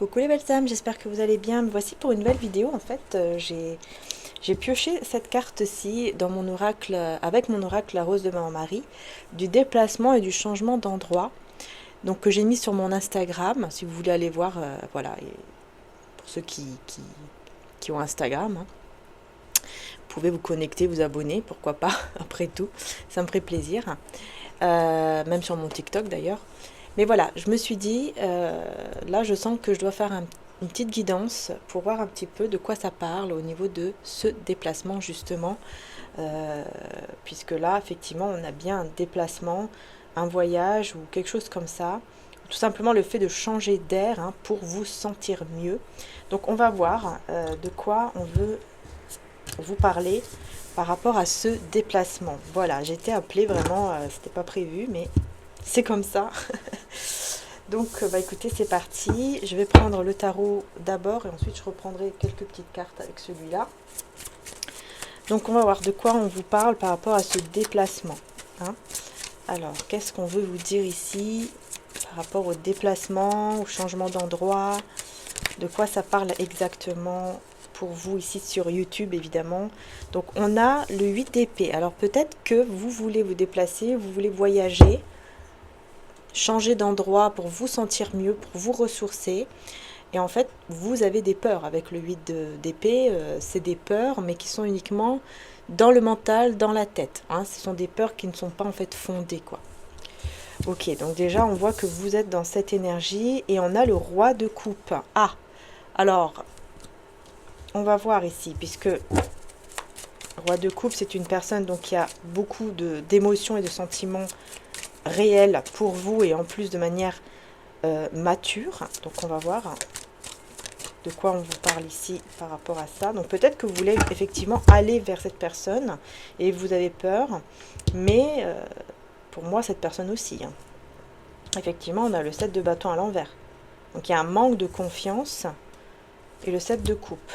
Coucou les belles âmes, j'espère que vous allez bien. Me voici pour une nouvelle vidéo. En fait, j'ai pioché cette carte-ci dans mon oracle, avec mon oracle la rose de Maman Marie, du déplacement et du changement d'endroit. Donc que j'ai mis sur mon Instagram, si vous voulez aller voir, voilà, et pour ceux qui ont Instagram, hein, vous pouvez vous connecter, vous abonner, pourquoi pas, après tout, ça me ferait plaisir. Même sur mon TikTok d'ailleurs. Mais voilà, je me suis dit, là je sens que je dois faire une petite guidance pour voir un petit peu de quoi ça parle au niveau de ce déplacement justement. Puisque là, effectivement, on a bien un déplacement, un voyage ou quelque chose comme ça. Tout simplement le fait de changer d'air, hein, pour vous sentir mieux. Donc on va voir de quoi on veut vous parler par rapport à ce déplacement. Voilà, j'ai été appelée vraiment, c'était pas prévu, mais c'est comme ça. Donc, bah écoutez, c'est parti. Je vais prendre le tarot d'abord et ensuite je reprendrai quelques petites cartes avec celui-là. Donc, on va voir de quoi on vous parle par rapport à ce déplacement, hein. Alors, qu'est-ce qu'on veut vous dire ici par rapport au déplacement, au changement d'endroit? De quoi ça parle exactement pour vous ici sur YouTube, évidemment. Donc, on a le 8 d'épée. Alors, peut-être que vous voulez vous déplacer, vous voulez voyager, changer d'endroit pour vous sentir mieux, pour vous ressourcer. Et en fait, vous avez des peurs avec le 8 d'épée. C'est des peurs, mais qui sont uniquement dans le mental, dans la tête, hein. Ce sont des peurs qui ne sont pas en fait fondées, quoi. Ok, donc déjà, on voit que vous êtes dans cette énergie. Et on a le roi de coupe. Ah, alors, on va voir ici, puisque roi de coupe, c'est une personne donc, qui a beaucoup d'émotions et de sentiments réels pour vous, et en plus de manière mature. Donc on va voir de quoi on vous parle ici par rapport à ça. Donc peut-être que vous voulez effectivement aller vers cette personne et vous avez peur, mais pour moi cette personne aussi, hein. Effectivement, on a le 7 de bâton à l'envers. Donc il y a un manque de confiance et le 7 de coupe.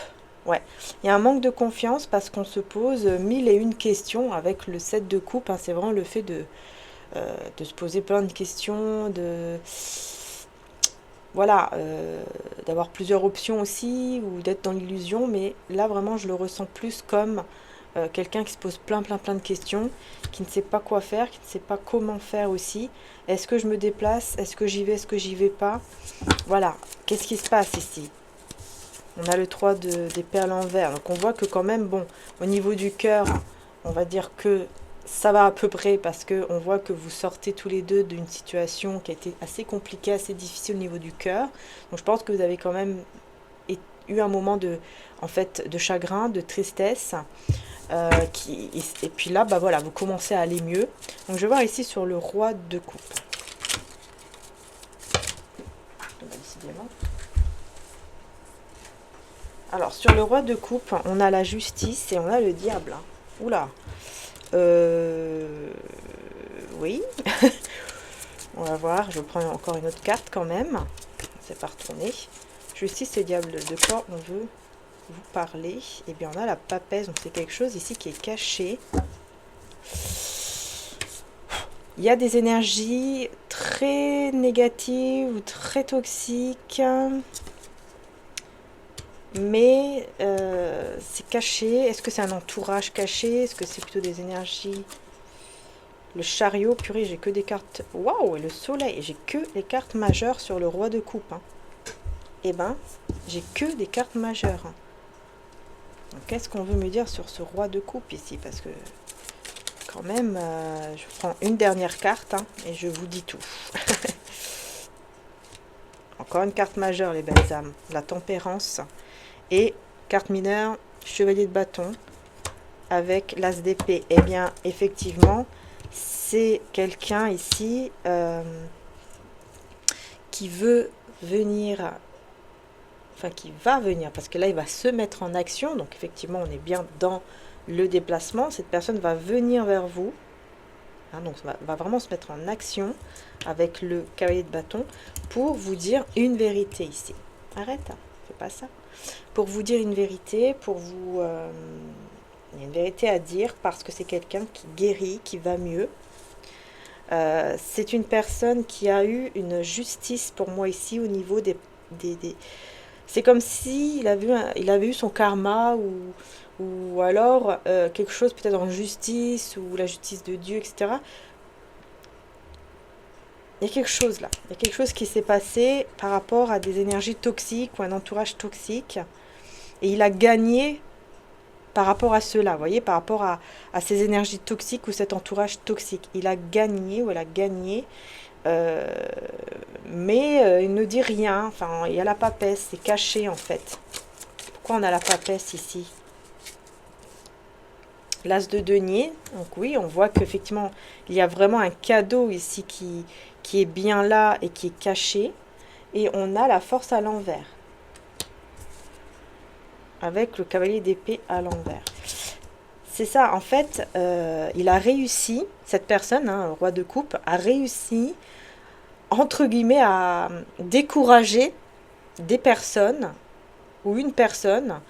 Ouais, il y a un manque de confiance parce qu'on se pose mille et une questions avec le 7 de coupe, hein. C'est vraiment le fait de se poser plein de questions, voilà, d'avoir plusieurs options aussi, ou d'être dans l'illusion. Mais là vraiment je le ressens plus comme quelqu'un qui se pose plein de questions, qui ne sait pas quoi faire, qui ne sait pas comment faire aussi. Est-ce que je me déplace? Est-ce que j'y vais? Est-ce que j'y vais pas? Voilà, qu'est-ce qui se passe ici? On a le 3 des perles en verre. Donc on voit que quand même, bon, au niveau du cœur, on va dire que ça va à peu près, parce que on voit que vous sortez tous les deux d'une situation qui a été assez compliquée, assez difficile au niveau du cœur. Donc je pense que vous avez quand même eu un moment en fait, de chagrin, de tristesse. Et puis là, bah voilà, vous commencez à aller mieux. Donc je vais voir ici sur le roi de coupe. Décidément. Alors, sur le roi de coupe, on a la justice et on a le diable. Oula. Oui. On va voir. Je prends encore une autre carte quand même. C'est pas retourné. Justice et diable. De quoi on veut vous parler? Eh bien, on a la papesse. Donc, c'est quelque chose ici qui est caché. Il y a des énergies très négatives ou très toxiques. Mais c'est caché. Est-ce que c'est un entourage caché? Est-ce que c'est plutôt des énergies? Le chariot, purée, j'ai que des cartes. Waouh, et le soleil, j'ai que les cartes majeures sur le roi de coupe, hein. Eh ben, j'ai que des cartes majeures. Qu'est-ce qu'on veut me dire sur ce roi de coupe ici? Parce que, quand même, je prends une dernière carte, hein, et je vous dis tout. Encore une carte majeure, les belles âmes. La tempérance. Et carte mineure, chevalier de bâton avec l'as d'épée. Eh bien, effectivement, c'est quelqu'un ici qui veut venir, enfin qui va venir, parce que là, il va se mettre en action. Donc, effectivement, on est bien dans le déplacement. Cette personne va venir vers vous. Hein, donc, va vraiment se mettre en action avec le cavalier de bâton pour vous dire une vérité ici. Arrête, hein, fais pas ça. Pour vous dire une vérité, pour vous... il y a une vérité à dire parce que c'est quelqu'un qui guérit, qui va mieux. C'est une personne qui a eu une justice pour moi ici au niveau C'est comme si il avait eu son karma ou alors quelque chose peut-être en justice ou la justice de Dieu, etc. Il y a quelque chose là. Il y a quelque chose qui s'est passé par rapport à des énergies toxiques ou un entourage toxique. Et il a gagné par rapport à cela, vous voyez, par rapport à ces énergies toxiques ou cet entourage toxique. Il a gagné ou elle a gagné, euh, mais il ne dit rien. Enfin, il y a la papesse, c'est caché en fait. Pourquoi on a la papesse ici? L'as de denier, donc oui, on voit qu'effectivement, il y a vraiment un cadeau ici qui est bien là et qui est caché. Et on a la force à l'envers, avec le cavalier d'épée à l'envers. C'est ça, en fait, il a réussi, cette personne, hein, le roi de coupe, a réussi, entre guillemets, à décourager des personnes, ou une personne,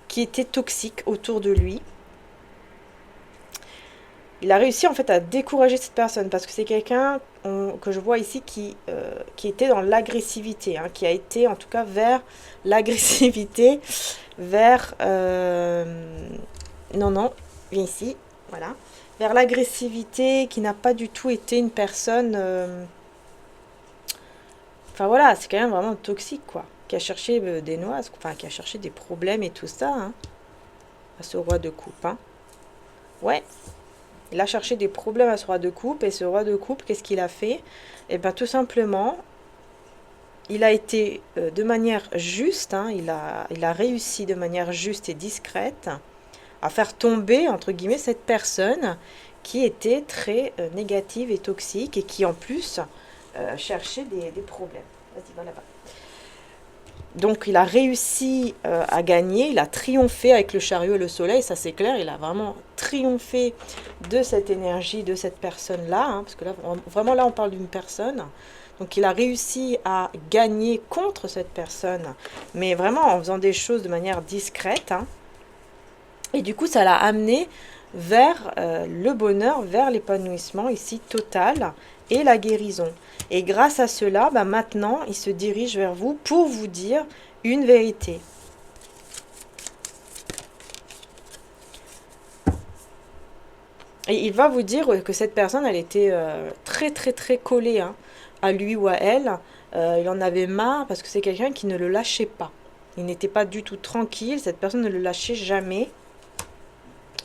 qui était toxique autour de lui. Il a réussi en fait à décourager cette personne parce que c'est quelqu'un que je vois ici qui était dans l'agressivité, hein, qui a été en tout cas vers l'agressivité, vers... non, non, viens ici, voilà. Vers l'agressivité, qui n'a pas du tout été une personne... Enfin voilà, c'est quand même vraiment toxique, quoi. Qui a cherché des noises, enfin qui a cherché des problèmes et tout ça, hein, à ce roi de coupe, hein. Ouais. Il a cherché des problèmes à ce roi de coupe. Et ce roi de coupe, qu'est-ce qu'il a fait? Eh bien, tout simplement, il a été de manière juste, hein, il a réussi de manière juste et discrète à faire tomber, entre guillemets, cette personne qui était très négative et toxique et qui, en plus, cherchait des problèmes. Vas-y, va là-bas. Donc il a réussi à gagner, il a triomphé avec le chariot et le soleil, ça c'est clair, il a vraiment triomphé de cette énergie, de cette personne-là, hein, parce que là, vraiment là on parle d'une personne. Donc il a réussi à gagner contre cette personne, mais vraiment en faisant des choses de manière discrète, hein. Et du coup ça l'a amené vers le bonheur, vers l'épanouissement ici total et la guérison. Et grâce à cela, bah maintenant, il se dirige vers vous pour vous dire une vérité. Et il va vous dire que cette personne, elle était très très très collée, hein, à lui ou à elle. Il en avait marre parce que c'est quelqu'un qui ne le lâchait pas. Il n'était pas du tout tranquille, cette personne ne le lâchait jamais.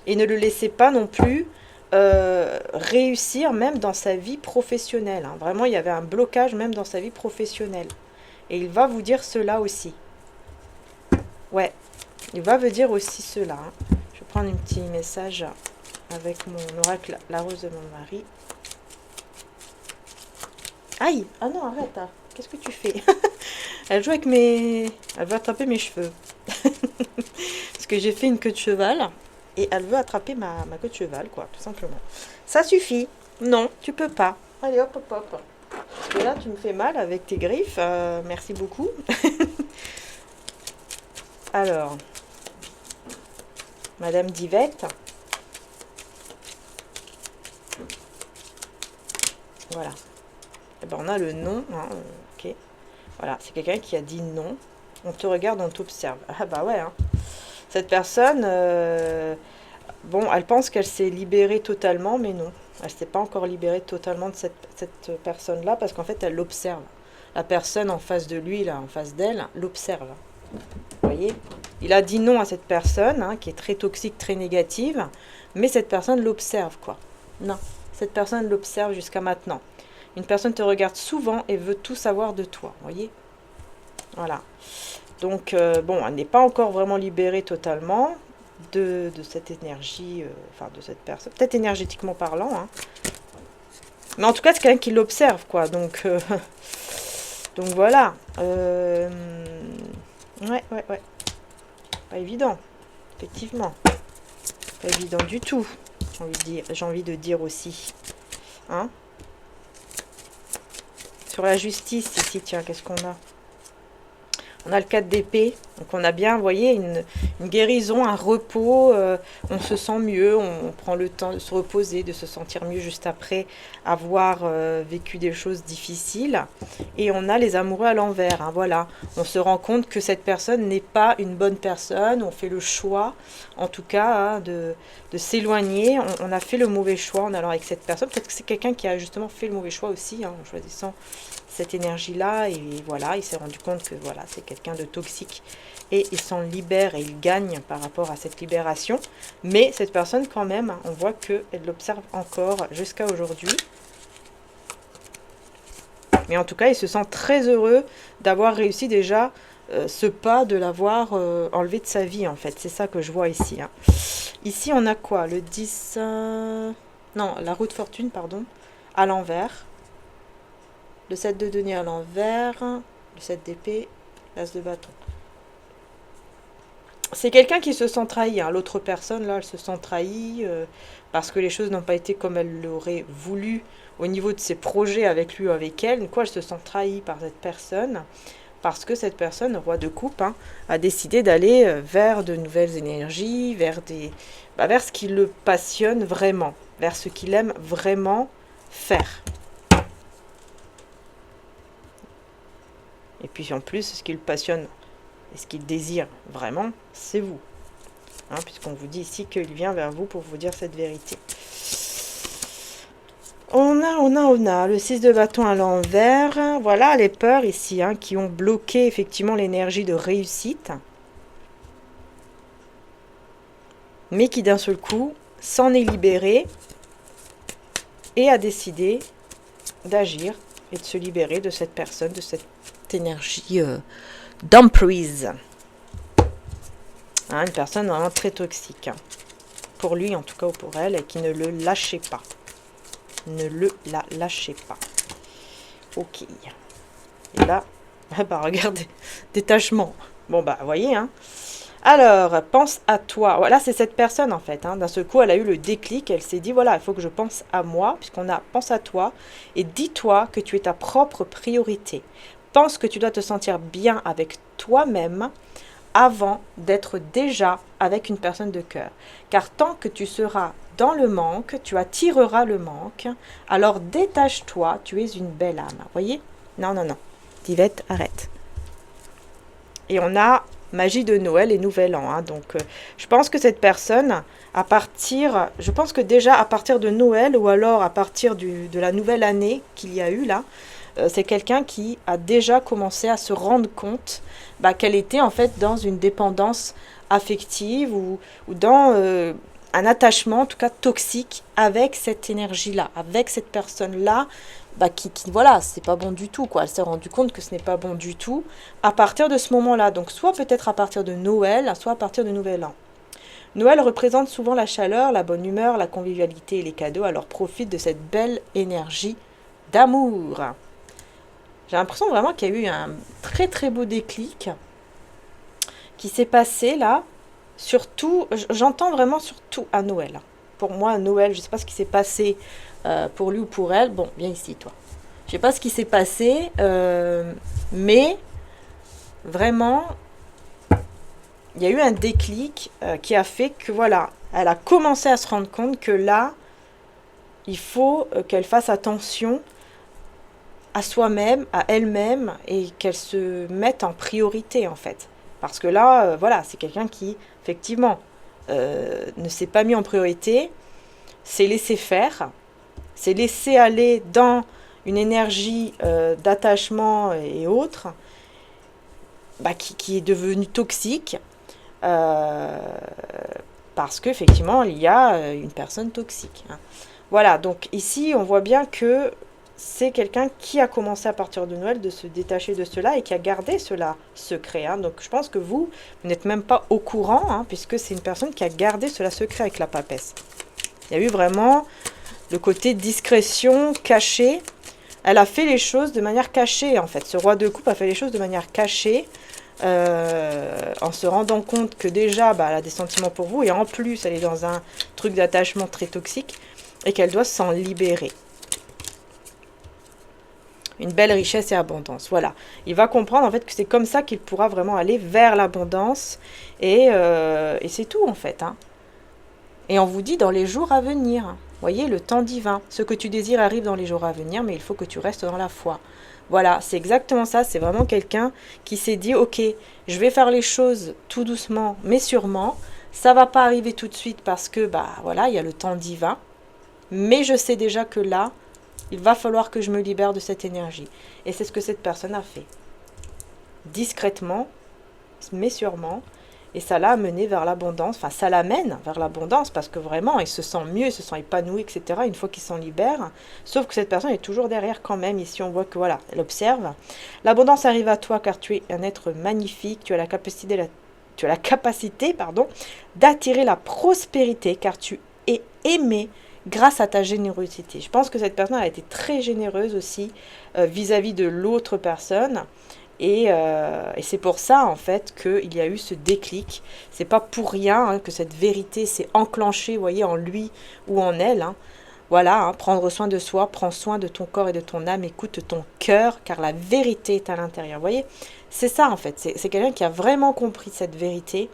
Et ne le laissait pas non plus réussir même dans sa vie professionnelle, hein. Vraiment, il y avait un blocage même dans sa vie professionnelle. Et il va vous dire cela aussi. Ouais, il va vous dire aussi cela, hein. Je vais prendre un petit message avec mon oracle, la rose de mon mari. Aïe! Ah non, arrête, hein. Qu'est-ce que tu fais? Elle joue avec mes... Elle veut attraper mes cheveux. Parce que j'ai fait une queue de cheval. Et elle veut attraper ma queue de cheval, quoi, tout simplement. Ça suffit. Non, tu peux pas. Allez, hop, hop, hop. Parce que là, tu me fais mal avec tes griffes. Merci beaucoup. Alors, Madame Divette. Voilà. Et ben, on a le nom, hein, ok. Voilà, c'est quelqu'un qui a dit non. On te regarde, on t'observe. Ah bah ouais, hein. Cette personne, bon, elle pense qu'elle s'est libérée totalement, mais non. Elle ne s'est pas encore libérée totalement de cette personne-là, parce qu'en fait, elle l'observe. La personne en face de lui, là, en face d'elle, l'observe. Vous voyez? Il a dit non à cette personne, hein, qui est très toxique, très négative, mais cette personne l'observe, quoi. Non, cette personne l'observe jusqu'à maintenant. Une personne te regarde souvent et veut tout savoir de toi, vous voyez? Voilà. Donc, bon, elle n'est pas encore vraiment libérée totalement de cette énergie, enfin de cette personne, peut-être énergétiquement parlant, hein. Mais en tout cas, c'est quelqu'un qui l'observe, quoi. Donc voilà. Ouais. Pas évident, effectivement. Pas évident du tout, j'ai envie de dire aussi. Hein? Sur la justice, ici, tiens, qu'est-ce qu'on a? On a le 4 d'épée. Donc on a bien, vous voyez, une guérison, un repos, on se sent mieux, on prend le temps de se reposer, de se sentir mieux juste après avoir vécu des choses difficiles. Et on a les amoureux à l'envers, hein, voilà. On se rend compte que cette personne n'est pas une bonne personne, on fait le choix, en tout cas, hein, de s'éloigner. On a fait le mauvais choix en allant avec cette personne. Peut-être que c'est quelqu'un qui a justement fait le mauvais choix aussi, hein, en choisissant cette énergie-là, et voilà, il s'est rendu compte que voilà, c'est quelqu'un de toxique et il s'en libère et il gagne par rapport à cette libération. Mais cette personne quand même, on voit qu'elle l'observe encore jusqu'à aujourd'hui. Mais en tout cas, il se sent très heureux d'avoir réussi déjà ce pas, de l'avoir enlevé de sa vie en fait. C'est ça que je vois ici. Hein. Ici, on a quoi? Le 10... Non, la roue de fortune, pardon, à l'envers. Le 7 de denier à l'envers, le 7 d'épée, l'as de bâton. C'est quelqu'un qui se sent trahi. Hein. L'autre personne, là, elle se sent trahie parce que les choses n'ont pas été comme elle l'aurait voulu au niveau de ses projets avec lui ou avec elle. Du coup, elle se sent trahie par cette personne parce que cette personne, roi de coupe, hein, a décidé d'aller vers de nouvelles énergies, vers vers ce qui le passionne vraiment, vers ce qu'il aime vraiment faire. Et puis en plus, ce qui le passionne et ce qu'il désire vraiment, c'est vous. Hein, puisqu'on vous dit ici qu'il vient vers vous pour vous dire cette vérité. On a le 6 de bâton à l'envers. Voilà les peurs ici, hein, qui ont bloqué effectivement l'énergie de réussite. Mais qui d'un seul coup s'en est libéré et a décidé d'agir et de se libérer de cette personne, de cette énergie d'emprise. Hein, une personne vraiment très toxique. Hein. Pour lui, en tout cas, ou pour elle, et qui ne le lâchez pas. Ne le lâchez pas. Ok. Et là, bah regardez, détachement. Bon, bah, vous voyez, hein. Alors, pense à toi. Voilà, c'est cette personne, en fait. Hein. D'un seul coup, elle a eu le déclic. Elle s'est dit, voilà, il faut que je pense à moi, puisqu'on a pense à toi. Et dis-toi que tu es ta propre priorité. Pense que tu dois te sentir bien avec toi-même avant d'être déjà avec une personne de cœur. Car tant que tu seras dans le manque, tu attireras le manque. Alors détache-toi, tu es une belle âme. Vous voyez? Non, non, non. Divette, arrête. Et on a magie de Noël et Nouvel An. Hein. Donc, je pense que cette personne, je pense que déjà à partir de Noël ou alors à partir de la nouvelle année qu'il y a eu là, c'est quelqu'un qui a déjà commencé à se rendre compte qu'elle était en fait dans une dépendance affective ou dans un attachement en tout cas toxique avec cette énergie-là, avec cette personne-là, qui voilà, c'est pas bon du tout, quoi. Elle s'est rendue compte que ce n'est pas bon du tout à partir de ce moment-là. Donc soit peut-être à partir de Noël, soit à partir de Nouvel An. Noël représente souvent la chaleur, la bonne humeur, la convivialité et les cadeaux, alors profite de cette belle énergie d'amour. J'ai l'impression vraiment qu'il y a eu un très très beau déclic qui s'est passé là, surtout, j'entends vraiment surtout à Noël. Pour moi, à Noël, je ne sais pas ce qui s'est passé pour lui ou pour elle. Bon, viens ici, toi. Je ne sais pas ce qui s'est passé, mais vraiment, il y a eu un déclic qui a fait que, voilà, elle a commencé à se rendre compte que là, il faut qu'elle fasse attention à soi-même, à elle-même, et qu'elle se mette en priorité, en fait. Parce que là, voilà, c'est quelqu'un qui, effectivement, ne s'est pas mis en priorité, s'est laissé faire, s'est laissé aller dans une énergie d'attachement et autres, qui est devenue toxique, parce qu'effectivement, il y a une personne toxique. Hein. Voilà, donc ici, on voit bien que c'est quelqu'un qui a commencé à partir de Noël de se détacher de cela et qui a gardé cela secret. Hein. Donc je pense que vous n'êtes même pas au courant, hein, puisque c'est une personne qui a gardé cela secret avec la papesse. Il y a eu vraiment le côté discrétion, caché. Elle a fait les choses de manière cachée, en fait. Ce roi de coupe a fait les choses de manière cachée, en se rendant compte que déjà, elle a des sentiments pour vous, et en plus, elle est dans un truc d'attachement très toxique, et qu'elle doit s'en libérer. une belle richesse et abondance. Voilà, il va comprendre en fait que c'est comme ça qu'il pourra vraiment aller vers l'abondance et c'est tout en fait. Hein. Et on vous dit dans les jours à venir. Voyez, le temps divin. Ce que tu désires arrive dans les jours à venir, mais il faut que tu restes dans la foi. Voilà, c'est exactement ça. C'est vraiment quelqu'un qui s'est dit, ok, je vais faire les choses tout doucement, mais sûrement. Ça va pas arriver tout de suite parce que, bah voilà, il y a le temps divin. Mais je sais déjà que là, il va falloir que je me libère de cette énergie. Et c'est ce que cette personne a fait. Discrètement, mais sûrement. Et ça l'a amené vers l'abondance, enfin ça l'amène vers l'abondance parce que vraiment il se sent mieux, il se sent épanoui, etc. une fois qu'il s'en libère. Sauf que cette personne est toujours derrière quand même. Ici on voit que voilà, elle observe. L'abondance arrive à toi car tu es un être magnifique, tu as la capacité, d'attirer la prospérité car tu es aimé grâce à ta générosité. Je pense que cette personne a été très généreuse aussi vis-à-vis de l'autre personne. Et c'est pour ça, en fait, qu'il y a eu ce déclic. C'est pas pour rien hein, que cette vérité s'est enclenchée, vous voyez, en lui ou en elle. Hein. Voilà, hein, prendre soin de soi, prends soin de ton corps et de ton âme, écoute ton cœur, car la vérité est à l'intérieur. Vous voyez, c'est ça, en fait. C'est quelqu'un qui a vraiment compris cette vérité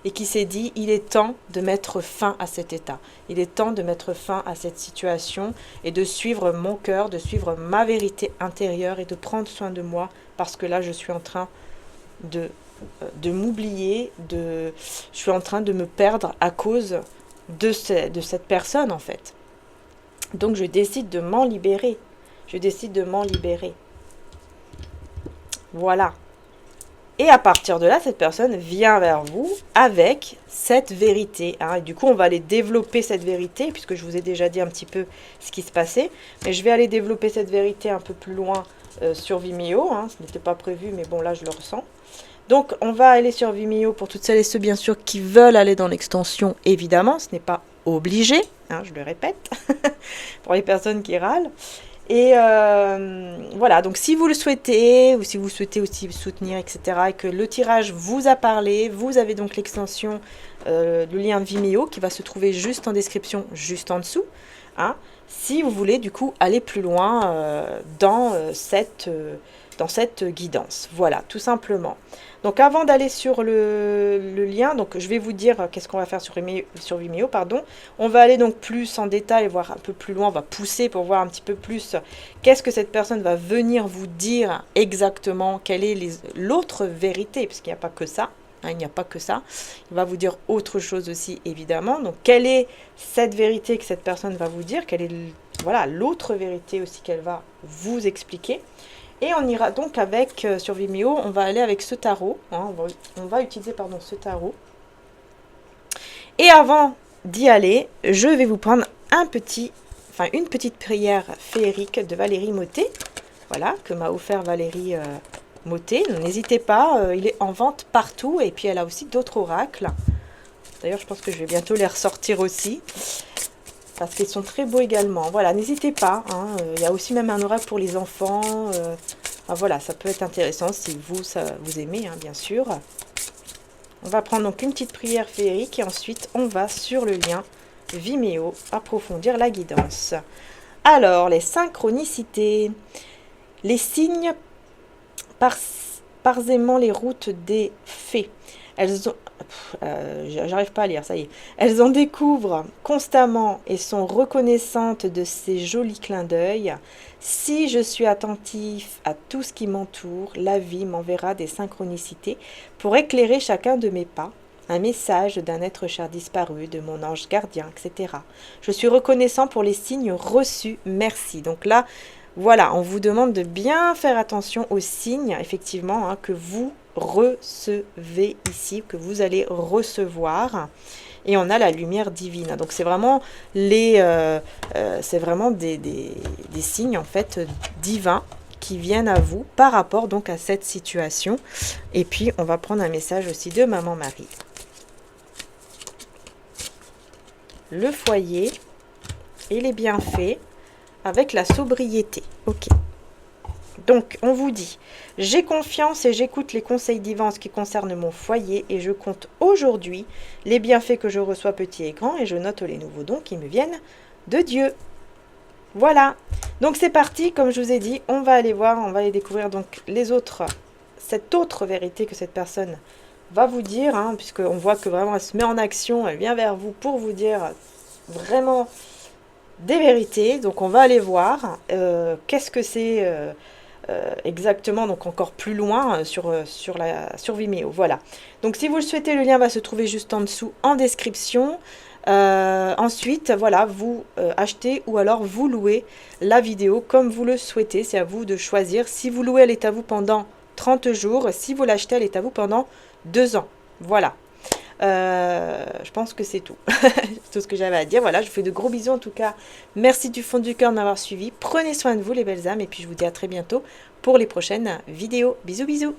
et qui s'est dit, il est temps de mettre fin à cet état. Il est temps de mettre fin à cette situation et de suivre mon cœur, de suivre ma vérité intérieure et de prendre soin de moi parce que là, je suis en train de m'oublier, je suis en train de me perdre à cause de cette personne, en fait. Donc, je décide de m'en libérer. Je décide de m'en libérer. Voilà. Et à partir de là, cette personne vient vers vous avec cette vérité. Hein. Et du coup, on va aller développer cette vérité, puisque je vous ai déjà dit un petit peu ce qui se passait. Mais je vais aller développer cette vérité un peu plus loin sur Vimeo. Hein. Ce n'était pas prévu, mais bon, là, je le ressens. Donc, on va aller sur Vimeo pour toutes celles et ceux, bien sûr, qui veulent aller dans l'extension. Évidemment, ce n'est pas obligé, hein, je le répète, pour les personnes qui râlent. Et voilà, donc si vous le souhaitez, ou si vous souhaitez aussi soutenir, etc., et que le tirage vous a parlé, vous avez donc l'extension, le lien Vimeo qui va se trouver juste en description, juste en dessous. Hein, si vous voulez du coup aller plus loin dans cette guidance. Voilà, tout simplement. Donc avant d'aller sur le lien, donc je vais vous dire qu'est-ce qu'on va faire sur Vimeo, pardon. On va aller donc plus en détail, voir un peu plus loin, on va pousser pour voir un petit peu plus qu'est-ce que cette personne va venir vous dire exactement, quelle est l'autre vérité, parce qu'il n'y a pas que ça. Hein, il n'y a pas que ça. Il va vous dire autre chose aussi, évidemment. Donc, quelle est cette vérité que cette personne va vous dire? Quelle est voilà, l'autre vérité aussi qu'elle va vous expliquer? Et on ira donc avec, sur Vimeo, on va aller avec ce tarot. Hein, on va utiliser pardon, ce tarot. Et avant d'y aller, je vais vous prendre une petite prière féerique de Valérie Mottet. Voilà, que m'a offert Valérie Mottet. N'hésitez pas, il est en vente partout. Et puis elle a aussi d'autres oracles. D'ailleurs, je pense que je vais bientôt les ressortir aussi. Parce qu'ils sont très beaux également. Voilà, n'hésitez pas. Hein, y a aussi même un oracle pour les enfants. Enfin, voilà, ça peut être intéressant si vous aimez, hein, bien sûr. On va prendre donc une petite prière féerique et ensuite on va sur le lien Vimeo approfondir la guidance. Alors, les synchronicités. Les signes parsément les routes des fées. Elles ont... j'arrive pas à lire, ça y est. Elles en découvrent constamment et sont reconnaissantes de ces jolis clins d'œil. Si je suis attentif à tout ce qui m'entoure, la vie m'enverra des synchronicités pour éclairer chacun de mes pas. Un message d'un être cher disparu, de mon ange gardien, etc. Je suis reconnaissant pour les signes reçus. Merci. Donc là, voilà, on vous demande de bien faire attention aux signes, effectivement, hein, que vous recevez ici, que vous allez recevoir. Et on a la lumière divine. Donc c'est vraiment des signes en fait divins qui viennent à vous par rapport donc à cette situation. Et puis on va prendre un message aussi de Maman Marie. Le foyer et les bienfaits avec la sobriété. Ok. Donc, on vous dit, j'ai confiance et j'écoute les conseils divins en ce qui concerne mon foyer et je compte aujourd'hui les bienfaits que je reçois petits et grands et je note les nouveaux dons qui me viennent de Dieu. Voilà. Donc c'est parti, comme je vous ai dit, on va aller voir, on va aller découvrir donc cette autre vérité que cette personne va vous dire, hein, puisqu'on voit que vraiment elle se met en action, elle vient vers vous pour vous dire vraiment des vérités. Donc on va aller voir qu'est-ce que c'est exactement, donc encore plus loin sur Vimeo. Voilà. Donc si vous le souhaitez, le lien va se trouver juste en dessous en description. Ensuite, voilà, vous achetez ou alors vous louez la vidéo comme vous le souhaitez. C'est à vous de choisir. Si vous louez, elle est à vous pendant 30 jours. Si vous l'achetez, elle est à vous pendant 2 ans. Voilà. Je pense que c'est tout. Tout ce que j'avais à dire. Voilà, je vous fais de gros bisous en tout cas. Merci du fond du cœur de m'avoir suivi. Prenez soin de vous les belles âmes et puis je vous dis à très bientôt pour les prochaines vidéos. Bisous bisous.